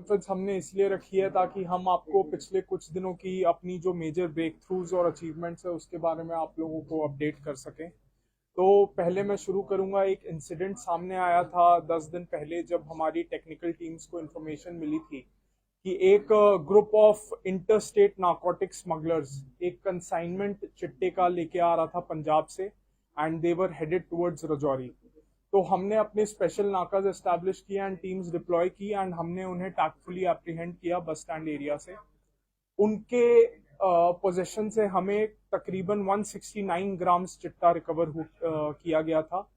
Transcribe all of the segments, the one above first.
Conference हमने इसलिए रखी है ताकि हम आपको पिछले कुछ दिनों की अपनी जो मेजर ब्रेक थ्रूज और अचीवमेंट्स है उसके बारे में आप लोगों को अपडेट कर सकें। तो पहले मैं शुरू करूंगा, एक इंसिडेंट सामने आया था 10 दिन पहले जब हमारी टेक्निकल टीम्स को इन्फॉर्मेशन मिली थी कि एक group of interstate narcotic smugglers एक कंसाइनमेंट चिट्टे का लेके आ रहा था पंजाब से, and they were headed towards Rajouri. तो हमने अपने स्पेशल नाकाज एस्टैब्लिश किया एंड टीम्स डिप्लॉय की एंड हमने उन्हें टैक्टफुली एप्रीहेंड किया बस स्टैंड एरिया से। उनके पोजीशन से हमें तकरीबन 169 ग्राम्स चिट्टा रिकवर किया गया था।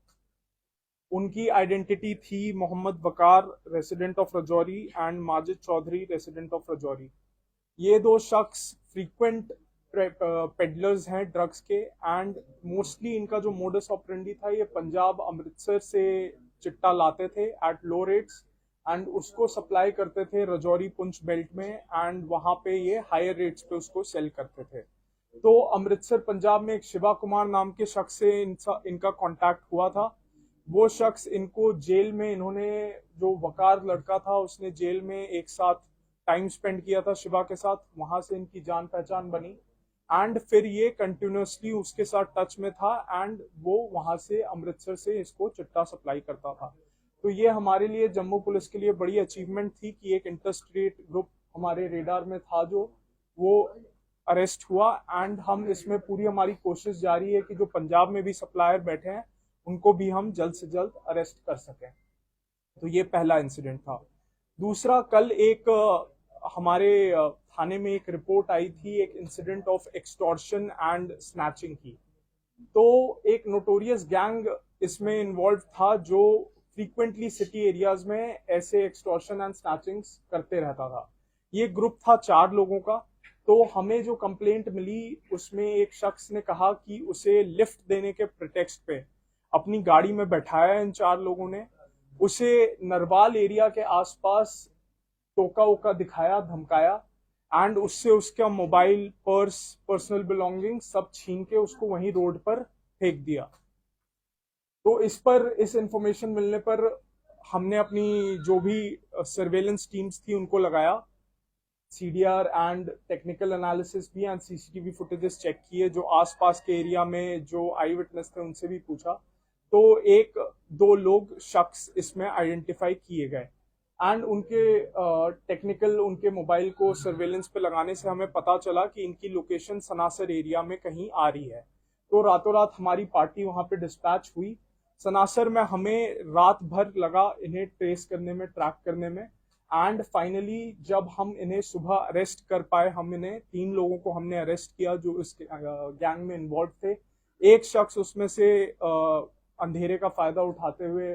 उनकी आइडेंटिटी थी Mohammad Waqar, resident of Rajouri, and Majid Chaudhary, resident of Rajouri. ये दो शख्स फ्रीक्वेंट पेडलर्स हैं ड्रग्स के, एंड मोस्टली इनका जो मोडस ऑपरेंडी था, ये पंजाब अमृतसर से चिट्टा लाते थे एट लो रेट्स एंड उसको सप्लाई करते थे रजौरी पुंछ बेल्ट में, एंड वहां पे ये हायर रेट्स पे उसको सेल करते थे। तो अमृतसर पंजाब में एक शिवा कुमार नाम के शख्स से इनका कांटेक्ट हुआ था। वो शख्स इनको जेल में, इन्होंने जो वकार लड़का था उसने जेल में एक साथ टाइम स्पेंड किया था शिवा के साथ, वहां से इनकी जान पहचान बनी एंड फिर ये कंटिन्यूसली उसके साथ टच में था एंड वो वहां से अमृतसर से इसको चिट्टा सप्लाई करता था। तो ये हमारे लिए, जम्मू पुलिस के लिए बड़ी अचीवमेंट थी कि एक इंटरस्टेट ग्रुप हमारे रेडार में था जो वो अरेस्ट हुआ, एंड हम इसमें पूरी हमारी कोशिश जारी है कि जो पंजाब में भी सप्लायर बैठे हैं उनको भी हम जल्द से जल्द अरेस्ट कर सकें। तो ये पहला इंसिडेंट था। दूसरा, कल एक हमारे थाने में एक रिपोर्ट आई थी एक incident of extortion and snatching की। तो एक नोटोरियस गैंग इसमें इन्वॉल्व था जो फ्रीक्वेंटली सिटी एरियाज में ऐसे एक्सटॉर्शन एंड स्नैचिंग्स करते रहता था। ये ग्रुप था 4 लोगों का। तो हमें जो कंप्लेंट मिली उसमें एक शख्स ने कहा कि उसे लिफ्ट देने के प्रिटेक्स्ट पे अपनी गाड़ी में बैठाया इन 4 लोगों ने, उसे नरवाल एरिया के आसपास टोका वोका दिखाया, धमकाया एंड उससे उसका मोबाइल, पर्स, पर्सनल बिलोंगिंग सब छीन के उसको वहीं रोड पर फेंक दिया। तो इस इंफॉर्मेशन मिलने पर हमने अपनी जो भी सर्वेलेंस टीम्स थी उनको लगाया, सीडीआर एंड टेक्निकल एनालिसिस भी एंड सीसीटीवी फुटेजेस चेक किए, जो आसपास के एरिया में जो आई विटनेस थे उनसे भी पूछा। तो 1-2 लोग शख्स इसमें आइडेंटिफाई किए गए एंड उनके टेक्निकल उनके मोबाइल को सर्वेलेंस पे लगाने से हमें पता चला कि इनकी लोकेशन सनासर एरिया में कहीं आ रही है। तो रातों रात हमारी पार्टी वहां पे डिस्पैच हुई। सनासर में हमें रात भर लगा इन्हें ट्रेस करने में, ट्रैक करने में, एंड फाइनली जब हम इन्हें सुबह अरेस्ट कर पाए, हम इन्हें 3 लोगों को हमने अरेस्ट किया जो इस गैंग में इन्वॉल्व थे। एक शख्स उसमें से अंधेरे का फायदा उठाते हुए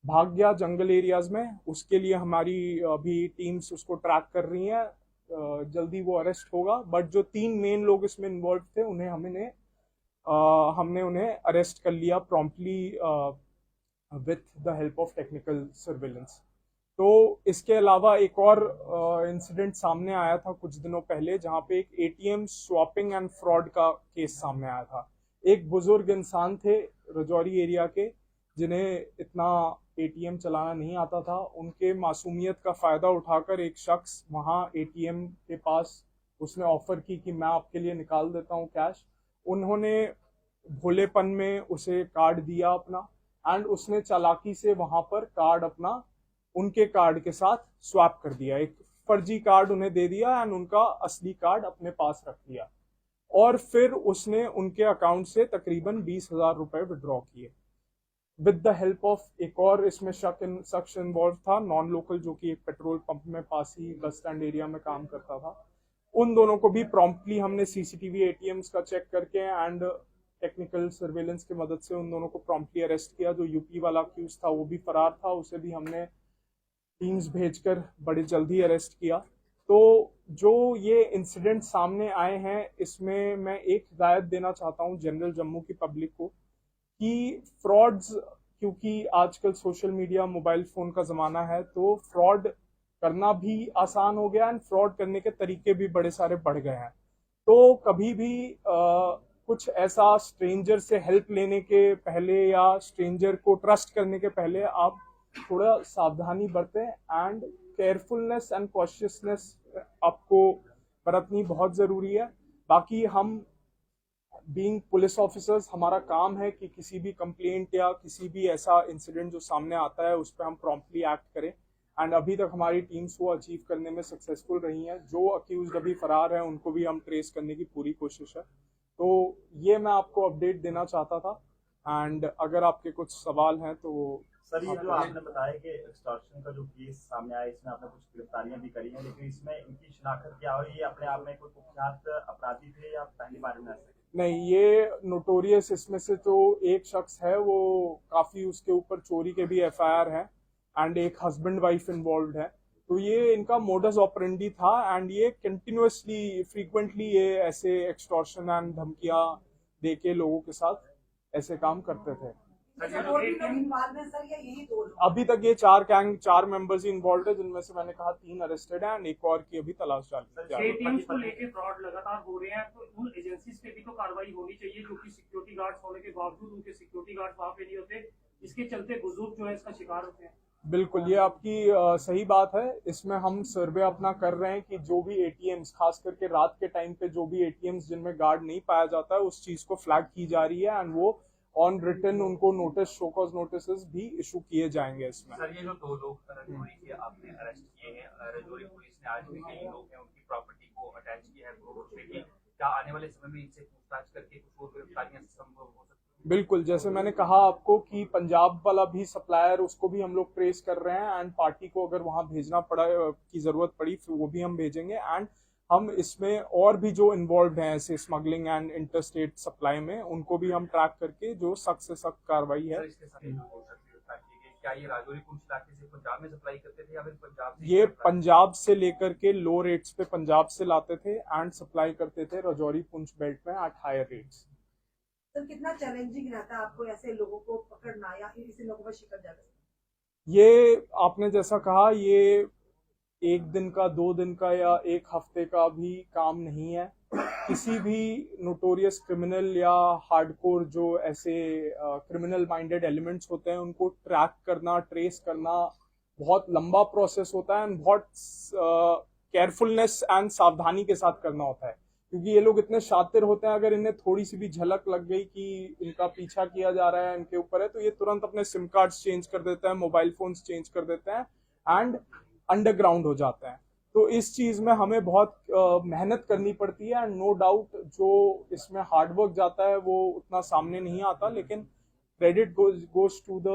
भाग गया जंगल एरियाज में। उसके लिए हमारी अभी टीम्स उसको ट्रैक कर रही हैं, जल्दी वो अरेस्ट होगा। बट जो 3 मेन लोग इसमें इन्वॉल्व थे उन्हें हमने उन्हें अरेस्ट कर लिया promptly with the help of technical surveillance. तो इसके अलावा एक और इंसिडेंट सामने आया था कुछ दिनों पहले, जहां पे एक एटीएम स्वैपिंग एंड फ्रॉड का केस सामने आया था। एक बुजुर्ग इंसान थे रजौरी एरिया के जिन्हें इतना एटीएम चलाना नहीं आता था। उनके मासूमियत का फायदा उठाकर एक शख्स वहां एटीएम के पास उसने ऑफर की कि मैं आपके लिए निकाल देता हूं कैश। उन्होंने भोलेपन में उसे कार्ड दिया अपना एंड उसने चालाकी से वहां पर कार्ड अपना उनके कार्ड के साथ स्वैप कर दिया, एक फर्जी कार्ड उन्हें दे दिया एंड उनका असली कार्ड अपने पास रख लिया। और फिर उसने उनके अकाउंट से तकरीबन 20,000 रुपए विड्रॉ किए विद द हेल्प ऑफ एक और इसमें शख्स इन्वॉल्व था, नॉन लोकल, जो कि एक पेट्रोल पंप में पास ही बस स्टैंड एरिया में काम करता था। उन दोनों को भी प्रॉम्प्टली हमने सीसीटीवी एटीएम्स का चेक करके एंड टेक्निकल सर्वेलेंस की मदद से उन दोनों को प्रॉम्प्टली अरेस्ट किया। जो यूपी वाला अक्यूज था वो भी फरार था, उसे भी हमने टीम्स भेजकर बड़ी जल्दी अरेस्ट किया। तो जो ये इंसिडेंट सामने आए हैं इसमें मैं एक हिदायत देना चाहता हूँ जनरल जम्मू की पब्लिक को कि फ्रॉड्स, क्योंकि आजकल सोशल मीडिया, मोबाइल फोन का जमाना है, तो फ्रॉड करना भी आसान हो गया एंड फ्रॉड करने के तरीके भी बड़े सारे बढ़ गए हैं। तो कभी भी कुछ ऐसा स्ट्रेंजर से हेल्प लेने के पहले या स्ट्रेंजर को ट्रस्ट करने के पहले आप थोड़ा सावधानी बरतें एंड केयरफुलनेस एंड कॉशियसनेस आपको बरतनी बहुत ज़रूरी है। बाकी हम बीइंग पुलिस ऑफिसर्स, हमारा काम है कि किसी भी कंप्लेंट या किसी भी ऐसा इंसिडेंट जो सामने आता है उस पर हम प्रॉम्प्टली एक्ट करें। एंड अभी तक हमारी टीम्स वो अचीव करने में सक्सेसफुल रही हैं। जो अक्यूज्ड अभी फरार हैं उनको भी हम ट्रेस करने की पूरी कोशिश है। तो ये मैं आपको अपडेट देना चाहता था। एंड अगर आपके कुछ सवाल हैं तो सर, ये जो आपने बताया कि एक्सटॉर्शन का जो केस सामने आया, इसमें आपने कुछ गिरफ्तारियां भी करी हैं, लेकिन इसमें इनकी शिनाख्त क्या हुई? ये अपने आप में कोई कुख्यात अपराधी थे या पहली बार में ऐसे? नहीं, ये नोटोरियस इसमें से तो एक शख्स है, वो काफी उसके ऊपर चोरी के भी एफआईआर है एंड एक हस्बैंड वाइफ इन्वॉल्व है। तो ये इनका मोडस ऑपरेंडी था एंड ये कंटिन्यूअसली फ्रीक्वेंटली ये ऐसे एक्सटॉर्शन एंड धमकियां दे के लोगों के साथ ऐसे काम करते थे। अभी तक ये चार मेंबर्स ही इन्वॉल्व है, जिनमें से मैंने कहा 3 अरेस्टेड हैं एंड एक और की अभी तलाश जारी है। एटीएम्स को लेके फ्रॉड लगातार हो रहे हैं, तो उन एजेंसीज पे भी तो कार्रवाई होनी चाहिए, क्योंकि सिक्योरिटी गार्ड्स होने के बावजूद उनके सिक्योरिटी गार्ड्स वहां पे नहीं होते, इसके चलते बुजुर्ग जो है इसका शिकार होते हैं। बिल्कुल, ये आपकी सही बात है। इसमें हम सर्वे अपना कर रहे हैं कि जो भी एटीएम्स, खास करके रात के टाइम पे जो भी एटीएम्स जिनमें गार्ड नहीं पाया जाता है, उस चीज को फ्लैग की जा रही है एंड वो ऑन रिटन उनको नोटिस, शो कॉज नोटिस भी इशू किए जाएंगे इसमें। सर, ये जो 2 लोग रजौरी के आपने अरेस्ट किए हैं, रजौरी पुलिस ने आज भी कई लोग हैं उनकी प्रॉपर्टी को अटैच किया है करोड़ों रुपए की, क्या आने वाले समय में इनसे पूछताछ करके कुछ और गिरफ्तारियां संभव हो सकती है? बिल्कुल, जैसे मैंने कहा आपको कि पंजाब वाला भी सप्लायर, उसको भी हम लोग ट्रेस कर रहे हैं एंड पार्टी को अगर वहां भेजना पड़ा की जरूरत पड़ी फिर वो भी हम भेजेंगे। एंड हम इसमें और भी जो इन्वॉल्व हैं ऐसे स्मगलिंग एंड इंटरस्टेट सप्लाई में, उनको भी हम ट्रैक करके जो सख्त से सख्त कार्रवाई है। क्या ये राजौरी पुंछ इलाके से पंजाब में सप्लाई करते थे या फिर पंजाब से? ये पंजाब से लेकर के लो रेट्स पे पंजाब से लाते थे एंड सप्लाई करते थे रजौरी पुंछ बेल्ट में एट हायर रेट्स। सर, कितना चैलेंजिंग रहता है आपको ऐसे लोगों को पकड़ना या ऐसे लोगों पर शिकंजा कसना? ये आपने जैसा कहा, ये 1 दिन का, 2 दिन का या 1 हफ्ते का भी काम नहीं है। किसी भी नोटोरियस क्रिमिनल या हार्डकोर जो ऐसे क्रिमिनल माइंडेड एलिमेंट्स होते हैं, उनको ट्रैक करना, ट्रेस करना बहुत लंबा प्रोसेस होता है एंड बहुत केयरफुलनेस एंड सावधानी के साथ करना होता है, क्योंकि ये लोग इतने शातिर होते हैं। अगर इन्हें थोड़ी सी भी झलक लग गई कि इनका पीछा किया जा रहा है, इनके ऊपर है, तो ये तुरंत अपने सिम कार्ड्स चेंज कर देते हैं, मोबाइल फोन्स चेंज कर देते हैं एंड अंडरग्राउंड हो जाता है। तो इस चीज में हमें बहुत मेहनत करनी पड़ती है एंड नो डाउट जो इसमें हार्डवर्क जाता है वो उतना सामने नहीं आता, लेकिन क्रेडिट गोज टू द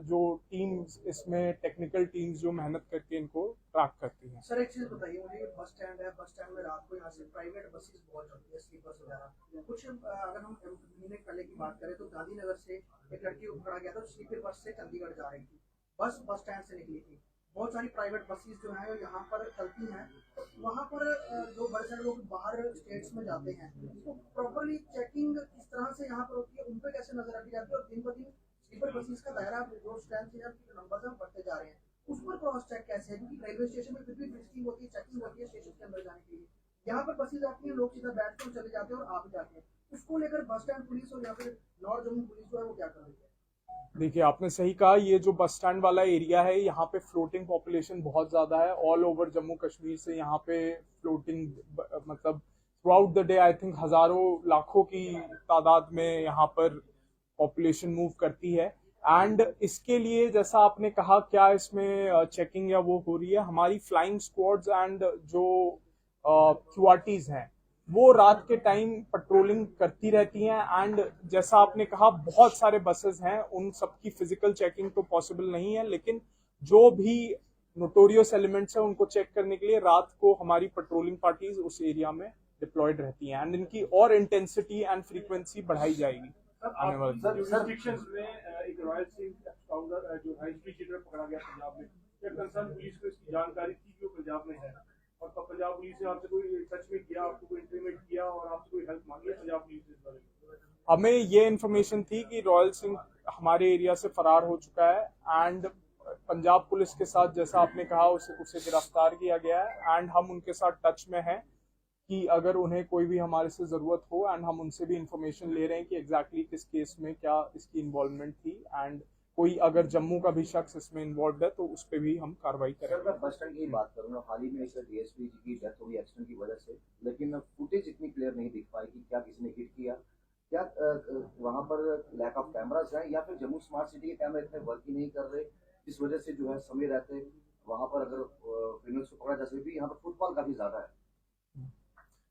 जो टीम्स, इसमें टेक्निकल टीम्स जो मेहनत करके इनको ट्रैक करती हैं। सर, एक चीज बताइए मुझे, बस स्टैंड है, बस स्टैंड में रात को यहाँ से प्राइवेट बसेस बहुत चलती है, स्लीपर्स वगैरह कुछ। अगर हम महीने पहले की बात करें तो गांधीनगर से एक लड़की को पकड़ा गया था, स्लीपर बस से चंडीगढ़ जा रही थी, बस स्टैंड से निकली थी। बहुत सारी प्राइवेट बसेस जो हैं यहाँ पर चलती हैं, वहाँ पर जो बड़े सारे लोग बाहर स्टेट्स में जाते हैं, तो प्रॉपरली चेकिंग किस तरह से यहाँ पर होती है, उन पर कैसे नजर रखी जाती है? और दिन ब दिन स्लीपर बसेस का दायरा जो स्टैंड से नंबर हम बढ़ते जा रहे हैं, उस पर क्रॉस चेक कैसे है? क्योंकि रेलवे स्टेशन में फिर भी फिक्सिंग होती है, चेकिंग होती है स्टेशन के अंदर जाने के लिए। यहाँ पर बसेज आती है, लोग सीधा बैठ कर चले जाते हैं और आ भी जाते हैं। उसको लेकर बस स्टैंड पुलिस और या फिर नॉर्थ जम्मू पुलिस जो है वो क्या कर रही है? देखिए, आपने सही कहा, ये जो बस स्टैंड वाला एरिया है, यहाँ पे फ्लोटिंग पॉपुलेशन बहुत ज्यादा है। ऑल ओवर जम्मू कश्मीर से यहाँ पे फ्लोटिंग, मतलब through out the day I think हजारों लाखों की तादाद में यहाँ पर पॉपुलेशन मूव करती है। एंड इसके लिए जैसा आपने कहा, क्या इसमें चेकिंग या वो हो रही है? हमारी फ्लाइंग स्क्वाड्स एंड जो क्यूआरटीज हैं वो रात के टाइम पेट्रोलिंग करती रहती हैं। एंड जैसा आपने कहा, बहुत सारे बसेस हैं, उन सबकी फिजिकल चेकिंग तो पॉसिबल नहीं है, लेकिन जो भी नोटोरियस एलिमेंट्स हैं उनको चेक करने के लिए रात को हमारी पेट्रोलिंग पार्टीज उस एरिया में डिप्लॉयड रहती हैं एंड इनकी और इंटेंसिटी एंड फ्रीक्वेंसी बढ़ाई जाएगी आने वाले। जुरिसडिक्शंस में एक रॉयल सिंह एक्सपाउंडर जो हाई स्पीड शीटर पकड़ा गया पंजाब में, क्या कंसर्न पुलिस को इसकी जानकारी थी कि वो पंजाब में है? और पंजाब पुलिस ने आपसे कोई टच में किया, आपको कोई इंटीमेट किया और आपसे कोई हेल्प मांगी है पंजाब पुलिस ने इस बारे में? हमें ये इन्फॉर्मेशन थी कि रॉयल सिंह हमारे एरिया से फरार हो चुका है एंड पंजाब पुलिस के साथ, जैसा आपने कहा, उसे गिरफ्तार किया गया है एंड हम उनके साथ टच में हैं कि अगर उन्हें कोई भी हमारे से ज़रूरत हो, एंड हम उनसे भी इंफॉर्मेशन ले रहे हैं कि एग्जैक्टली किस केस में क्या इसकी इन्वॉल्वमेंट थी एंड कोई अगर जम्मू का भी शख्स इसमें इन्वॉल्व है तो उस पर भी हम कार्रवाई सर करेंगे। मैं बस स्टैंड की बात करूंगा, हाल ही में इस डीएसपी जी की डेथ हुई एक्सीडेंट की वजह से, लेकिन फुटेज इतनी क्लियर नहीं दिख पाई कि क्या किसी ने हिट किया, क्या वहां पर लैक ऑफ कैमरास है या फिर जम्मू स्मार्ट सिटी के कैमरे इतने वर्क ही नहीं कर रहे, इस वजह से जो है समय रहते वहां पर अगर क्रिमिनल्स को पकड़ा जा सके। भी यहाँ पर फुटफॉल काफी ज्यादा है।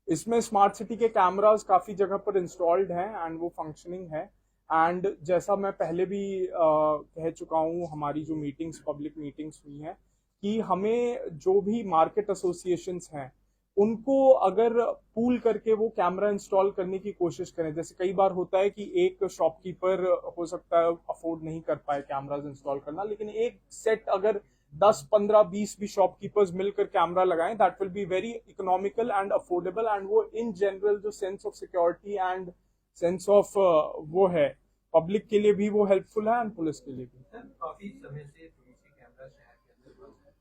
इसमें स्मार्ट सिटी के कैमरास काफी जगह पर इंस्टॉल्ड हैं एंड वो फंक्शनिंग है। एंड जैसा मैं पहले भी कह चुका हूँ, हमारी जो मीटिंग्स, पब्लिक मीटिंग्स हुई हैं, कि हमें जो भी मार्केट एसोसिएशंस हैं उनको अगर पूल करके वो कैमरा इंस्टॉल करने की कोशिश करें। जैसे कई बार होता है कि एक शॉपकीपर हो सकता है अफोर्ड नहीं कर पाए कैमराज इंस्टॉल करना, लेकिन एक सेट अगर 10, 15, 20 भी शॉपकीपर्स मिलकर कैमरा लगाएं, that will be very economical and affordable, and वो इन जनरल जो sense of security and sense of वो है पब्लिक के लिए भी वो हेल्पफुल है एंड पुलिस के लिए भी। सर काफी समय से पुलिस के कैमरा शहर के अंदर बंद है।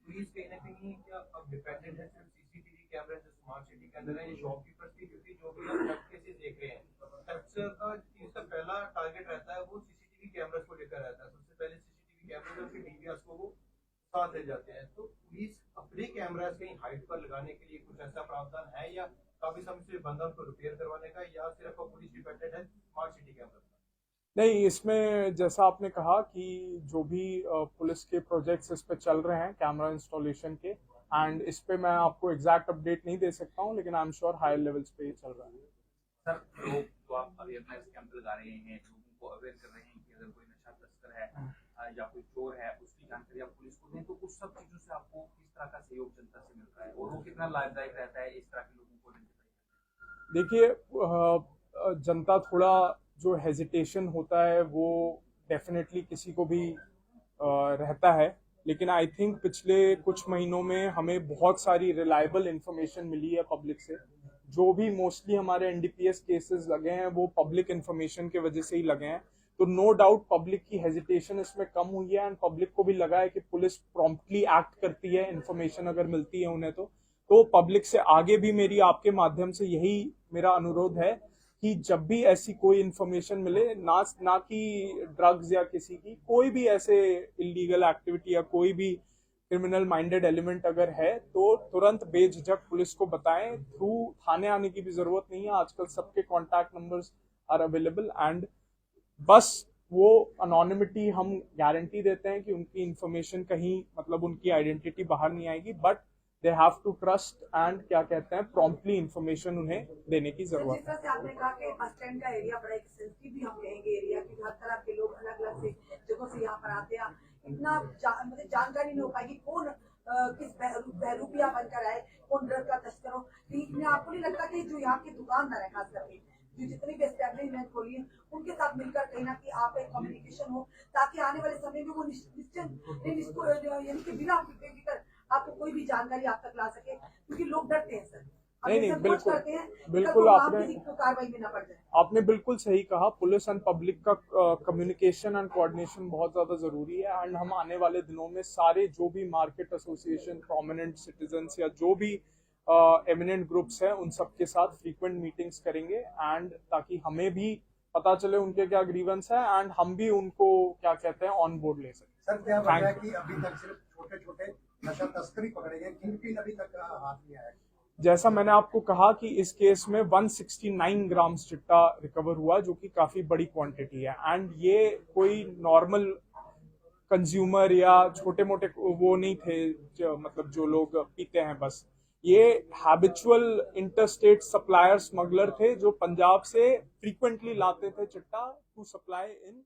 पुलिस कहीं ना कहीं क्या अब डिपेंडेंट है सिर्फ सीसीटीवी कैमरा जो स्मार्ट सिटी के अंदर है, ये शॉपकीपर्स की ड्यूटी जो भी हम थेफ्ट केसेस देख रहे हैं, थेफ्ट का इसका पहला टारगेट रहता है वो सीसीटीवी कैमरास को लेकर रहता है। सबसे पहले सीसीटीवी कैमरास और फिर डीवीआरस को वो साथ ले जाते हैं। तो पुलिस अपने कैमरास कहीं हाइट पर लगाने के लिए कुछ ऐसा प्रावधान है या काफी समय से बंद है उनको रिपेयर करवाने का, या सिर्फ पुलिस डिपेंडेंट है स्मार्ट सिटी कैमरा? नहीं, इसमें जैसा आपने कहा कि जो भी पुलिस के प्रोजेक्ट्स इस पे चल रहे हैं कैमरा इंस्टॉलेशन के, एंड इस पे मैं आपको एग्जैक्ट अपडेट नहीं दे सकता हूं, लेकिन I am sure higher levels पे चल रहा है। सर लोग तो आप अवेयरनेस कैंप लगा रहे हैं, लोगों को अवेयर कर रहे हैं कि अगर कोई नशा तस्कर है या कोई चोर है उसकी जानकारी आप पुलिस को दें, तो उस सब चीजों से आपको किस तरह का सहयोग जनता से मिल रहा है और वो कितना लाभदायक रहता है इस तरह के लोगों को? देखिए, जनता थोड़ा जो हेजिटेशन होता है वो डेफिनेटली किसी को भी रहता है, लेकिन आई थिंक पिछले कुछ महीनों में हमें बहुत सारी रिलायबल इंफॉर्मेशन मिली है पब्लिक से। जो भी मोस्टली हमारे एनडीपीएस केसेस लगे हैं वो पब्लिक इंफॉर्मेशन की वजह से ही लगे हैं। तो नो डाउट पब्लिक की हेजिटेशन इसमें कम हुई है एंड पब्लिक को भी लगा है कि पुलिस प्रॉम्प्टली एक्ट करती है, इंफॉर्मेशन अगर मिलती है उन्हें तो पब्लिक से आगे भी मेरी आपके माध्यम से यही मेरा अनुरोध है कि जब भी ऐसी कोई इंफॉर्मेशन मिले, ना कि ड्रग्स या किसी की कोई भी ऐसे इलीगल एक्टिविटी या कोई भी क्रिमिनल माइंडेड एलिमेंट अगर है, तो तुरंत बेझिझक पुलिस को बताएं। थ्रू थाने आने की भी जरूरत नहीं है, आजकल सबके contact numbers are available, and बस वो अनोनिमिटी हम गारंटी देते हैं कि उनकी इंफॉर्मेशन कहीं मतलब उनकी आइडेंटिटी बाहर नहीं आएगी, but they have to trust and क्या कहते हैं प्रॉम्प्टली इंफॉर्मेशन उन्हें देने की जरूरत है। जिस तरह से आपने कहा कि बस स्टैंड का एरिया बड़ा एक सेंसिटिव भी हम कहेंगे एरिया की, हर तरह के लोग अलग अलग से जगहों से यहाँ पर आते हैं, इतना मतलब जानकारी नहीं हो पाएगी कौन किस बहरूपिया बनकर आए, कौन ड्रग का तस्कर हो। लेकिन आपको नहीं लगता कि जो यहाँ के दुकानदार है खास करके जो जितनी भी एस्टेब्लिशमेंट खोली है उनके साथ मिलकर कहीं ना कहीं आप एक कम्युनिकेशन हो, ताकि आने वाले समय में वो निश्चित यानी कि बिना फिकर आपको कोई भी जानकारी आप तक ला सके, क्योंकि लोग डरते हैं सर। नहीं, बिल्कुल कार्रवाई में ना पड़ जाए। आपने बिल्कुल सही कहा। पुलिस एंड पब्लिक का कम्युनिकेशन एंड कोऑर्डिनेशन बहुत ज्यादा जरूरी है, एंड हम आने वाले दिनों में सारे जो भी मार्केट एसोसिएशन, प्रोमिनेंट सिटीजन्स या जो भी एमिनेंट ग्रुप्स हैं उन सबके साथ फ्रीक्वेंट मीटिंग्स करेंगे, एंड ताकि हमें भी पता चले उनके क्या ग्रीवेंस है एंड हम भी उनको क्या कहते हैं ऑन बोर्ड ले सकें। सर क्या वजह है कि अभी तक सिर्फ छोटे छोटे नशा तस्करी पकड़े गए, किंगपिन अभी तक हाथ नहीं आया? जैसा मैंने आपको कहा कि इस केस में 169 ग्राम चिट्टा रिकवर हुआ, जो कि काफी बड़ी क्वांटिटी है, एंड ये कोई नॉर्मल कंज्यूमर या छोटे मोटे वो नहीं थे मतलब जो लोग पीते हैं, बस ये हैबिचुअल इंटरस्टेट सप्लायर स्मगलर थे जो पंजाब से फ्रीक्वेंटली लाते थे चिट्टा टू सप्लाई इन